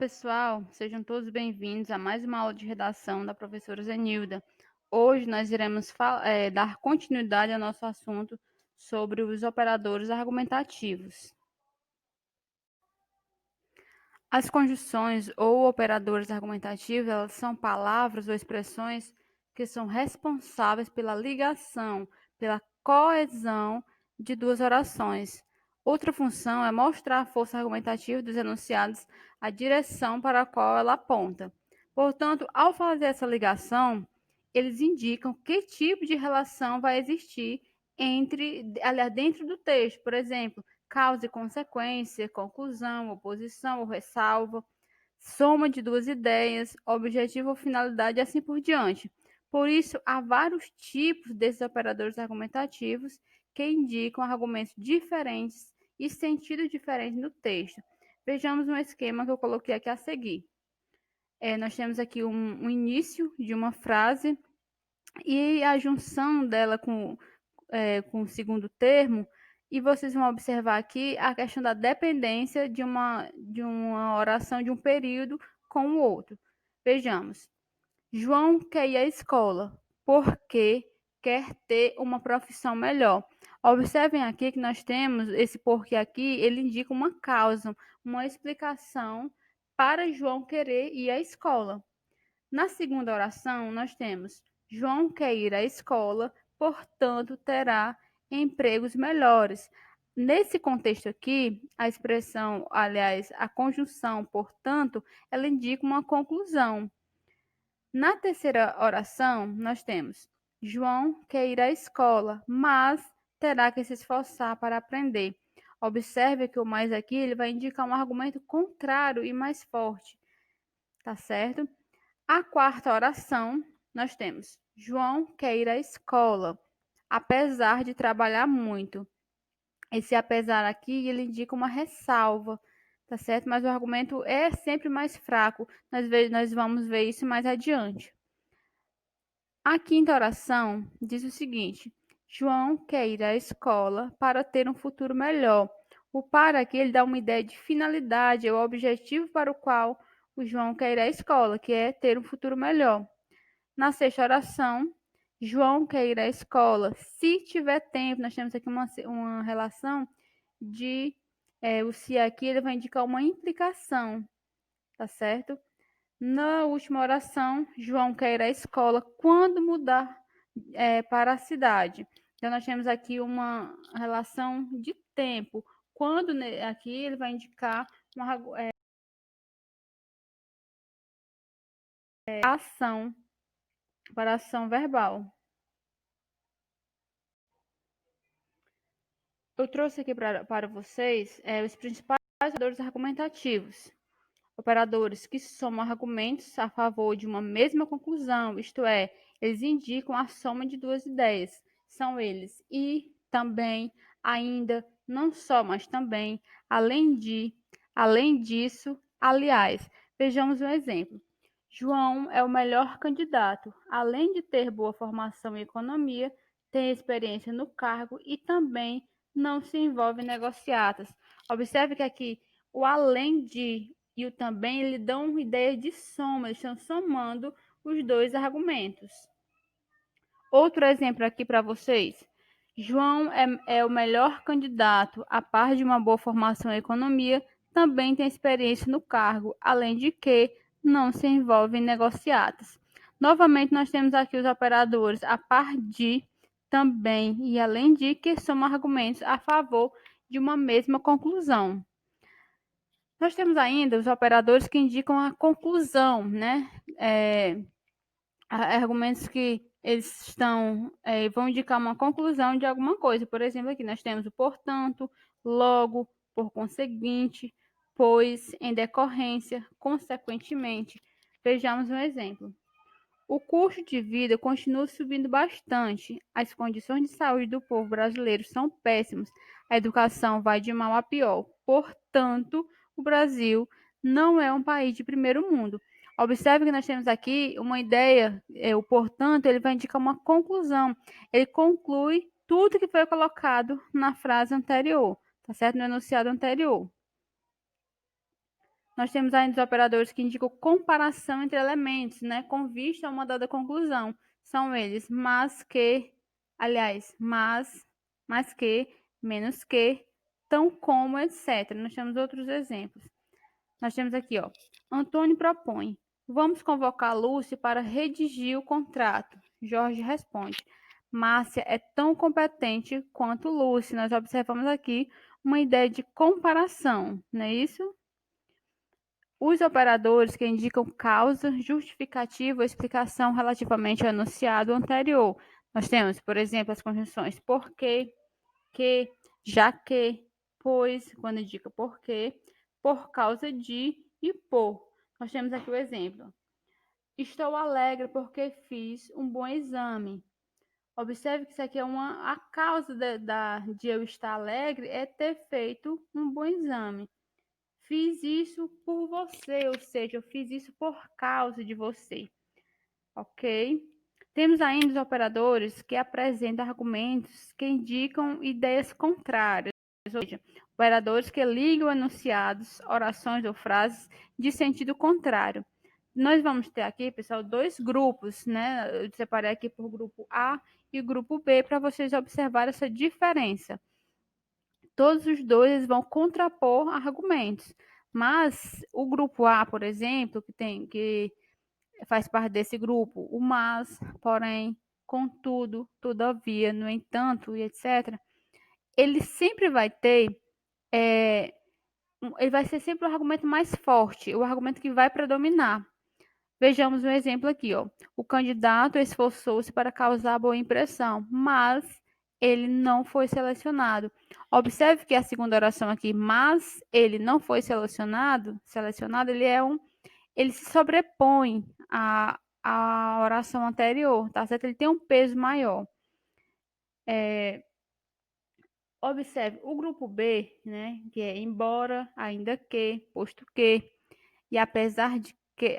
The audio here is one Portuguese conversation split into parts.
pessoal, sejam todos bem-vindos a mais uma aula de redação da professora Zenilda. Hoje nós iremos dar continuidade ao nosso assunto sobre os operadores argumentativos. As conjunções ou operadores argumentativos, elas são palavras ou expressões que são responsáveis pela ligação, pela coesão de duas orações. Outra função é mostrar a força argumentativa dos enunciados, a direção para a qual ela aponta. Portanto, ao fazer essa ligação, eles indicam que tipo de relação vai existir dentro do texto. Por exemplo, causa e consequência, conclusão, oposição ou ressalva, soma de duas ideias, objetivo ou finalidade, e assim por diante. Por isso, há vários tipos desses operadores argumentativos que indicam argumentos diferentes e sentidos diferentes no texto. Vejamos um esquema que eu coloquei aqui a seguir. Nós temos aqui um início de uma frase e a junção dela com o segundo termo, e vocês vão observar aqui a questão da dependência de uma oração de um período com o outro. Vejamos. João quer ir à escola porque quer ter uma profissão melhor. Observem aqui que nós temos esse porquê aqui, ele indica uma causa, uma explicação para João querer ir à escola. Na segunda oração, nós temos João quer ir à escola, portanto, terá empregos melhores. Nesse contexto aqui, a expressão, aliás, a conjunção, portanto, ela indica uma conclusão. Na terceira oração, nós temos João quer ir à escola, mas terá que se esforçar para aprender. Observe que o mais aqui ele vai indicar um argumento contrário e mais forte, tá certo? A quarta oração, nós temos João quer ir à escola, apesar de trabalhar muito. Esse apesar aqui, ele indica uma ressalva, tá certo? Mas o argumento é sempre mais fraco. Nós vamos ver isso mais adiante. A quinta oração diz o seguinte: João quer ir à escola para ter um futuro melhor. O para aqui ele dá uma ideia de finalidade, é o objetivo para o qual o João quer ir à escola, que é ter um futuro melhor. Na sexta oração, João quer ir à escola. Se tiver tempo, nós temos aqui uma relação de o se aqui ele vai indicar uma implicação, tá certo? Na última oração, João quer ir à escola quando mudar para a cidade. Então, nós temos aqui uma relação de tempo. Quando aqui ele vai indicar uma ação, para ação verbal. Eu trouxe aqui para vocês os principais operadores argumentativos. Operadores que somam argumentos a favor de uma mesma conclusão, isto é, eles indicam a soma de duas ideias. São eles e, também, ainda, não só, mas também, além de, além disso, aliás. Vejamos um exemplo. João é o melhor candidato. Além de ter boa formação em economia, tem experiência no cargo e também não se envolve em negociatas. Observe que aqui o além de e o também ele dão uma ideia de soma, eles estão somando os dois argumentos. Outro exemplo aqui para vocês. João é o melhor candidato, a par de uma boa formação em economia, também tem experiência no cargo, além de que não se envolve em negociatas. Novamente, nós temos aqui os operadores a par de, também e além de, que somam argumentos a favor de uma mesma conclusão. Nós temos ainda os operadores que indicam a conclusão, né? Argumentos que eles vão indicar uma conclusão de alguma coisa. Por exemplo, aqui nós temos o portanto, logo, por conseguinte, pois, em decorrência, consequentemente. Vejamos um exemplo. O custo de vida continua subindo bastante. As condições de saúde do povo brasileiro são péssimas. A educação vai de mal a pior. Portanto, o Brasil não é um país de primeiro mundo. Observe que nós temos aqui uma ideia, o portanto, ele vai indicar uma conclusão. Ele conclui tudo que foi colocado na frase anterior, tá certo? No enunciado anterior. Nós temos ainda os operadores que indicam comparação entre elementos, né, com vista a uma dada conclusão. São eles mas que, aliás, mais que, menos que, tão como, etc. Nós temos outros exemplos. Nós temos aqui, ó, Antônio propõe: vamos convocar Lúcia para redigir o contrato. Jorge responde: Márcia é tão competente quanto Lúcia. Nós observamos aqui uma ideia de comparação, não é isso? Os operadores que indicam causa, justificativa ou explicação relativamente ao enunciado anterior. Nós temos, por exemplo, as conjunções porque, que, já que, pois, quando indica porque, por causa de e por. Nós temos aqui o exemplo. Estou alegre porque fiz um bom exame. Observe que isso aqui é a causa de eu estar alegre é ter feito um bom exame. Fiz isso por você, ou seja, eu fiz isso por causa de você, ok? Temos ainda os operadores que apresentam argumentos que indicam ideias contrárias, ou seja, operadores que ligam enunciados, orações ou frases de sentido contrário. Nós vamos ter aqui, pessoal, dois grupos, né? Eu separei aqui por grupo A e grupo B para vocês observarem essa diferença. Todos os dois vão contrapor argumentos. Mas o grupo A, por exemplo, que faz parte desse grupo, o mas, porém, contudo, todavia, no entanto, e etc., ele sempre vai ter, ele vai ser sempre o argumento mais forte, o argumento que vai predominar. Vejamos um exemplo aqui, ó. O candidato esforçou-se para causar boa impressão, mas ele não foi selecionado. Observe que a segunda oração aqui, mas ele não foi selecionado, ele se sobrepõe à oração anterior, tá certo? Ele tem um peso maior. Observe o grupo B, né, que é embora, ainda que, posto que, e apesar de que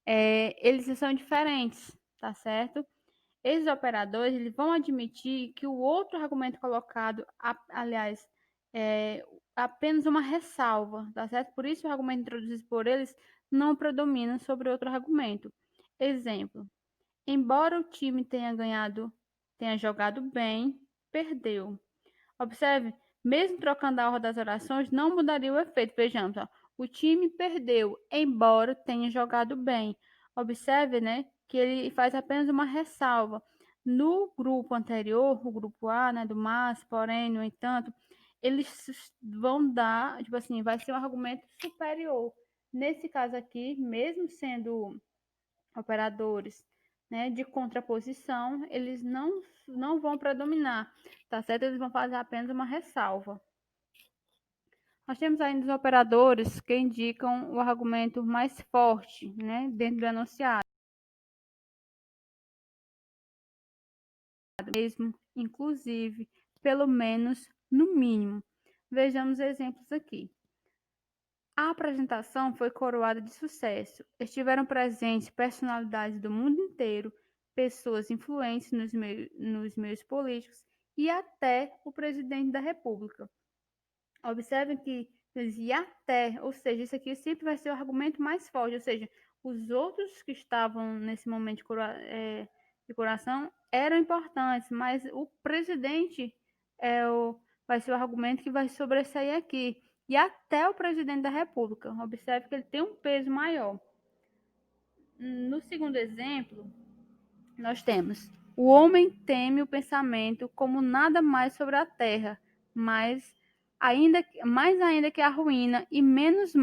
eles são diferentes, tá certo? Esses operadores eles vão admitir que o outro argumento colocado, aliás, é apenas uma ressalva, tá certo? Por isso o argumento introduzido por eles não predomina sobre outro argumento. Exemplo: embora o time tenha jogado bem, perdeu. Observe, mesmo trocando a ordem das orações, não mudaria o efeito. Vejamos, ó, o time perdeu, embora tenha jogado bem. Observe, né, que ele faz apenas uma ressalva. No grupo anterior, o grupo A, né, do mas, porém, no entanto, eles vão dar, tipo assim, vai ser um argumento superior. Nesse caso aqui, mesmo sendo operadores, né, de contraposição, eles não vão predominar, tá certo? Eles vão fazer apenas uma ressalva. Nós temos ainda os operadores que indicam o argumento mais forte, né, dentro do enunciado, mesmo, inclusive, pelo menos, no mínimo. Vejamos exemplos aqui. A apresentação foi coroada de sucesso. Estiveram presentes personalidades do mundo inteiro, pessoas influentes nos meios políticos e até o presidente da República. Observem que e até, ou seja, isso aqui sempre vai ser o argumento mais forte, ou seja, os outros que estavam nesse momento de coração eram importantes, mas o presidente vai ser o argumento que vai sobressair aqui. E até o presidente da República. Observe que ele tem um peso maior. No segundo exemplo, nós temos: o homem teme o pensamento como nada mais sobre a terra, mas mais ainda que a ruína e mesmo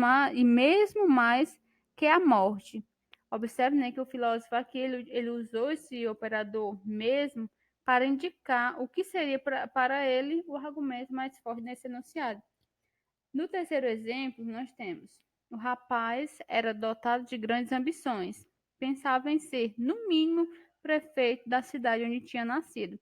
mais que a morte. Observe, né, que o filósofo aqui ele usou esse operador mesmo para indicar o que seria para ele o argumento mais forte nesse enunciado. No terceiro exemplo, nós temos: o rapaz era dotado de grandes ambições. Pensava em ser, no mínimo, prefeito da cidade onde tinha nascido.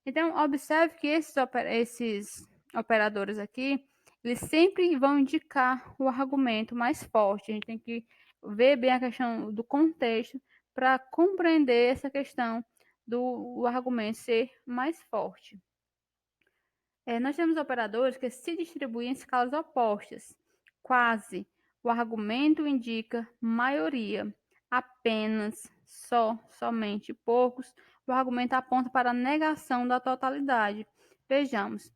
Então, observe que esses operadores aqui, eles sempre vão indicar o argumento mais forte. A gente tem que ver bem a questão do contexto para compreender essa questão do argumento ser mais forte. Nós temos operadores que se distribuem em escalas opostas. quase. O argumento indica maioria, apenas, só, somente, poucos. O argumento aponta para a negação da totalidade. Vejamos.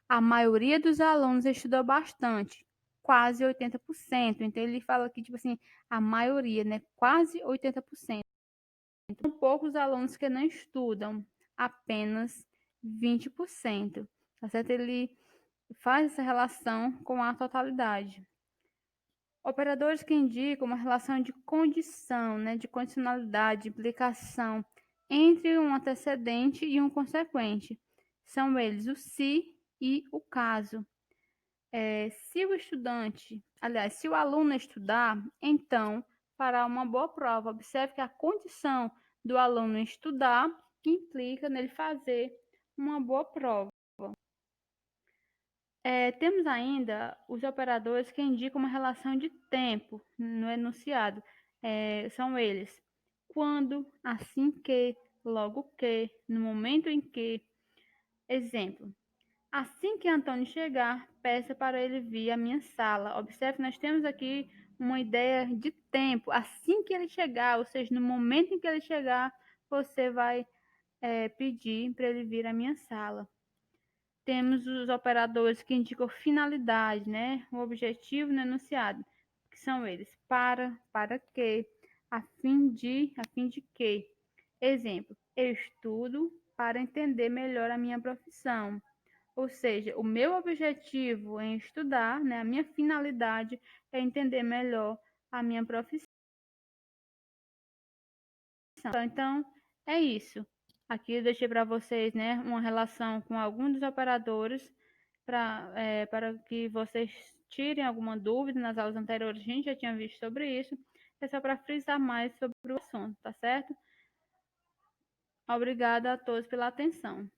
A maioria dos alunos estudou bastante, quase 80%. Então ele fala aqui, tipo assim, a maioria, né? Quase 80%. São poucos alunos que não estudam, apenas 20%. Tá certo? Ele faz essa relação com a totalidade. Operadores que indicam uma relação de condição, né, de condicionalidade, de implicação entre um antecedente e um consequente. São eles o se e o caso. Se o estudante, aliás, se o aluno estudar, então fará uma boa prova. Observe que a condição do aluno estudar implica nele fazer uma boa prova. Temos ainda os operadores que indicam uma relação de tempo no enunciado. São eles: quando, assim que, logo que, no momento em que. Exemplo: assim que Antônio chegar, peça para ele vir à minha sala. Observe que nós temos aqui uma ideia de tempo. Assim que ele chegar, ou seja, no momento em que ele chegar, você vai pedir para ele vir à minha sala. Temos os operadores que indicam finalidade, né? O objetivo no enunciado, que são eles: para que, a fim de que. Exemplo: eu estudo para entender melhor a minha profissão. Ou seja, o meu objetivo em estudar, né, a minha finalidade é entender melhor a minha profissão. Então, é isso. Aqui eu deixei para vocês, né, uma relação com alguns dos operadores para que vocês tirem alguma dúvida. Nas aulas anteriores a gente já tinha visto sobre isso. É só para frisar mais sobre o assunto, tá certo? Obrigada a todos pela atenção.